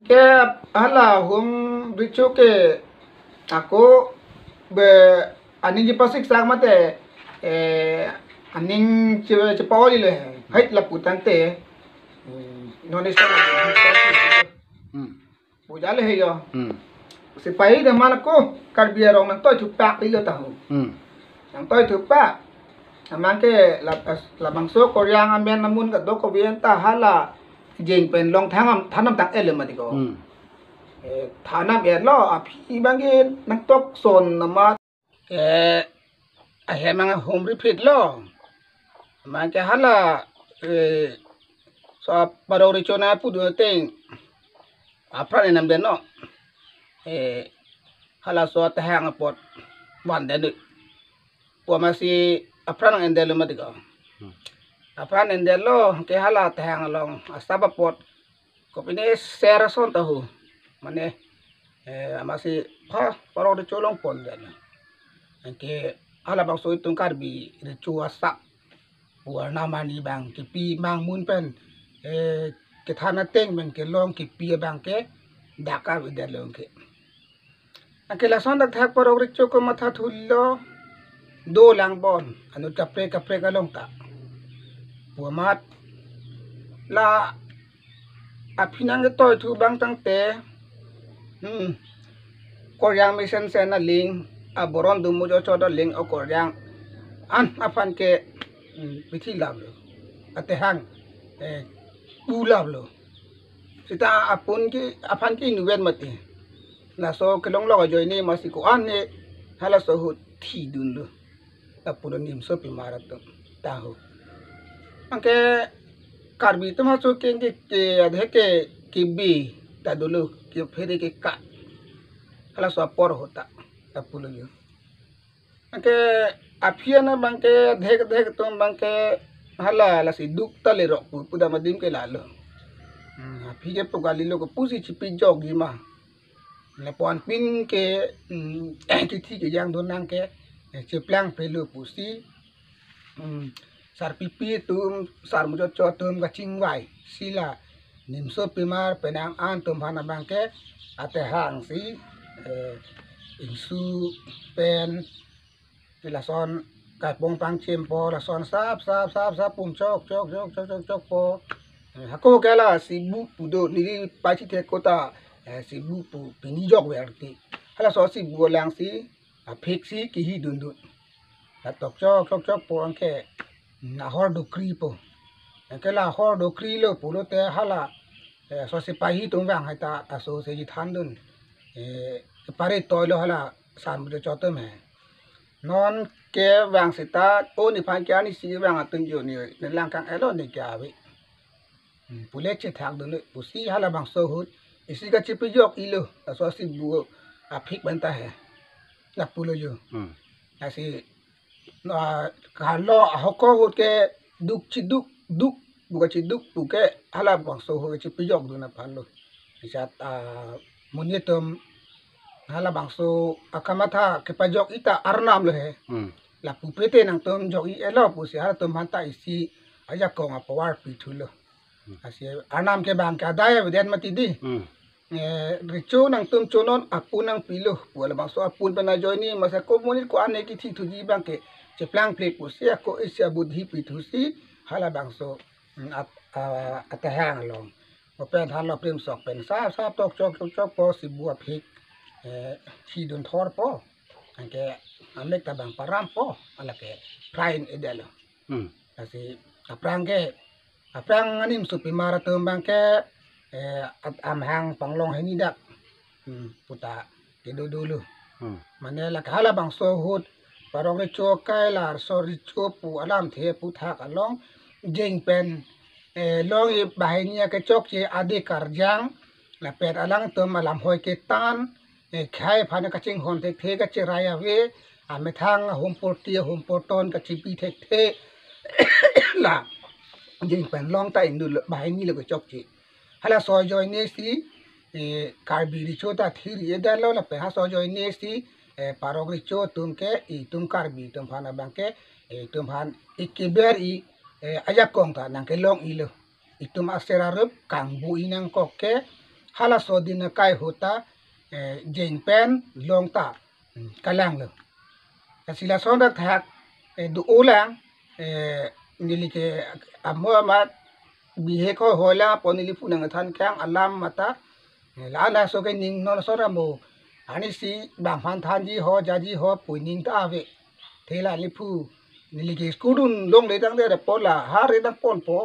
Ke hala hum bichu ke ako be aning ji pasik sang mate aning ci pawli le hait la putang te nonis ka bujale he yo si pai de man ko kar bia rong nang toy tu pak li lo tahu nang toy tu pak amang ke la bangso koryang amen namun ka do ko bien ta hala jeng pen long thangam thanam tak ele ma di ko ฐานะเบียดล้อพี่บางทีนักตกโซนนะมาแกไอ้แหมังโฮมรีพีทล้อมันแกฮัลละสอบปารอริโชนาพูดด้วยเต็งพระในนำเดนเนาะฮัลละสอบแต่แหงปอดวันเดนึปวมาสิพระนังเอ็นเดลมาดิกอพระนังเดลล้อแกฮัลละแต่แหงลองสาบปอดก็เป็นเซราซอนตะหูmana masih parau de colong pon dan ke ala bang so itung karbi de cuasa warna mani bang ke pi mang mun pen ke thana teng men ke long ke pi bang ke daka de long ke la son dak thak parau de choko matha thullo do lang bon anu kapre ka long ta puamat la apinang ke toy thu bang tang te koryang mission sen na ling aboron dumo jo chodo ling o koryang an afan ke bithi lablo ate hang u lablo sita apun ki afan ki nuwen mati la so kelong lo jo ni masiko an ne hala so hu thi dun lo apun nim so pi marat ta ho angke karbi to ma so ke adhe ke kibi ta dulu कि फिर के का हला सो पर होता अपुल यो के अफिया न बंके धेक धेक तुम बंके हला हला सी दुक तले रो पुदा मदिम के लालो अफि के पुगाली लो को पुसी छिपी जोगी मा ने पन पिन के किथि के yang don nang के चिपलांग पेलो pussy sar pipi tum sar mujo cho tum ka chingwai sila nimso pimar penang an tum hana bangke ate hang si insu pen pilason kai pong pang chempo la son sap pum chok po hako kala si bu pudo ni pa chi te kota si bu pu pini jok werti hala so si bu lang si phik si ki hi dun dun la tok chok po angke na hor do kri po angke la hor do kri lo pulo te hala so si pahi tung bang hai ta aso se ji than dun pare toy lo hala san bu chotem hai non ke bang sita o ni phan kya ni si bang atun jo ni ne lang kang elo ni kya bi pule che thak dun pu si hala bang so hut isi ka chi pi yok ilo so si bu a phik ban ta hai la pulo yo asi no ka lo ho ko hut ke duk chi duk buka ci duk buke hala bang so ho ci pijok duna palo isat munitum hala bang so akamata ke pajok ita arnam lo he la pupete nang tom jok I elo pu si hala tom hanta isi aja ko nga pawar pitulo asi arnam ke bang ka daya weden mati di richo nang tom chonon apunang pilo wala bang so apun pana joini masa ko munit ko ane ki thi thuji bang ke cheplang plate pu si ko isia budhi pithusi hala bang so at hang long o pen han lo prim sok pen sa tok chok po si bua phik thi dun thor po anke amek ta bang param po ala ke prain edelo asi aprang anim su pi mara tum bang ke at am hang panglong heni dak puta ke dulu manela kala bang so hut parong cho kai lar so ri cho pu alam the pu tha ka long jeng pen long I bahainya ke chok che ade karjang la pet alang tum alam hoi ke tan khai phane ka ching hon the ka che raya we ame thang hom porton ka chipi the la jeng pen long ta indu bahai le ko chok che hala so joy ne si karbi ri chota thiri eda lo la pe ha so joy ne si parog ri cho tum ke I tum karbi tum phana bang ke tum phan ikiber I aja kong ta nang ke long ilo itum asera rup kang bu inang kok ke hala so din kai hota jeng pen long ta kalang lo kasila sonda thak du ulang nilike amomat bihe ko hola ponili punang than kyang alam mata la so ke ning non so ramo ani si bang phan than ji ho ja ji ho puining ta ve thela lipu nilike skudun long le dang de pola hare dang pon po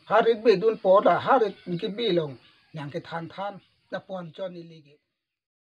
hare be dun po la hare ke bi long yang ke than na pon cho nilike